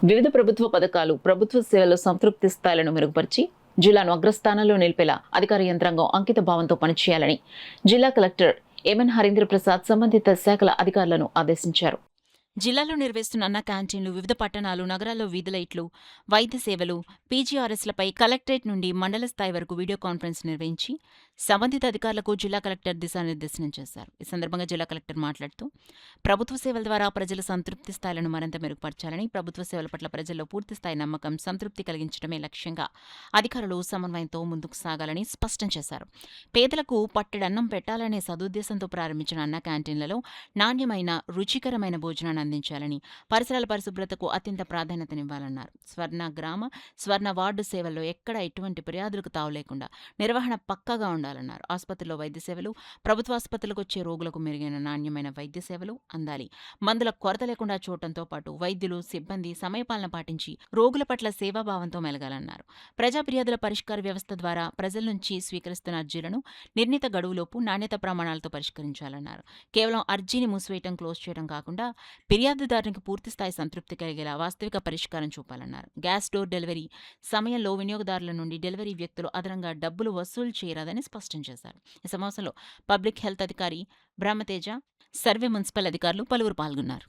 వివిధ ప్రభుత్వ పథకాలు, ప్రభుత్వ సేవల సంతృప్తి స్థాయిలను మెరుగుపరిచి జిల్లాను అగ్రస్థానంలో నిలిపేలా అధికార యంత్రాంగం అంకిత భావంతో పనిచేయాలని జిల్లా కలెక్టర్ ఎంఎన్ హరీంద్ర ప్రసాద్ సంబంధిత శాఖల అధికారులను ఆదేశించారు. జిల్లాలో నిర్వహిస్తున్న అన్న క్యాంటీన్లు, వివిధ పట్టణాలు, నగరాల్లో వీధి లైట్లు, వైద్య సేవలు, పీజీఆర్ఎస్లపై కలెక్టరేట్ నుండి మండల స్థాయి వరకు వీడియో కాన్ఫరెన్స్ నిర్వహించి సంబంధిత అధికారులకు జిల్లా కలెక్టర్ దిశానిర్దేశనం చేశారు. ఈ సందర్భంగా జిల్లా కలెక్టర్ మాట్లాడుతూ, ప్రభుత్వ సేవల ద్వారా ప్రజల సంతృప్తి స్థాయిలను మరింత మెరుగుపరచాలని, ప్రభుత్వ సేవల పట్ల ప్రజల్లో పూర్తిస్థాయి నమ్మకం, సంతృప్తి కలిగించడమే లక్ష్యంగా అధికారులు సమన్వయంతో ముందుకు సాగాలని స్పష్టం చేశారు. పేదలకు పట్టెడన్నం పెట్టాలనే సదుద్దేశంతో ప్రారంభించిన అన్న క్యాంటీన్లలో నాణ్యమైన, రుచికరమైన భోజనాన్ని అందించాలని, పరిసరాల పరిశుభ్రతకు అత్యంత ప్రాధాన్యతనివ్వాలన్నారు. స్వర్ణ గ్రామ, స్వర్ణ వార్డు సేవల్లో ఎక్కడ ఎటువంటి ఫిర్యాదులకు తావు లేకుండా నిర్వహణ పక్కాగా ఉండాలన్నారు. ఆసుపత్రుల్లో వైద్య సేవలు, ప్రభుత్వ ఆసుపత్రులకు వచ్చే రోగులకు మెరుగైన నాణ్యమైన వైద్య సేవలు అందాలి. మందుల కొరత లేకుండా చూడటంతో పాటు వైద్యులు, సిబ్బంది సమయపాలన పాటించి రోగుల పట్ల సేవాభావంతో మెలగాలన్నారు. ప్రజా ఫిర్యాదుల పరిష్కార వ్యవస్థ ద్వారా ప్రజల నుంచి స్వీకరిస్తున్న అర్జీలను నిర్ణీత గడువులోపు నాణ్యత ప్రమాణాలతో పరిష్కరించాలన్నారు. కేవలం అర్జీని మూసివేయటం, క్లోజ్ చేయడం కాకుండా ఫిర్యాదుదారునికి పూర్తిస్థాయి సంతృప్తి కలిగేలా వాస్తవిక పరిష్కారం చూపాలన్నారు. గ్యాస్ డోర్ డెలివరీ సమయంలో వినియోగదారుల నుండి డెలివరీ వ్యక్తులు అదనంగా డబ్బులు వసూలు చేయరాదని స్పష్టం చేశారు. ఈ సమావేశంలో పబ్లిక్ హెల్త్ అధికారి బ్రహ్మతేజ, సర్వే మున్సిపల్ అధికారులు పలువురు పాల్గొన్నారు.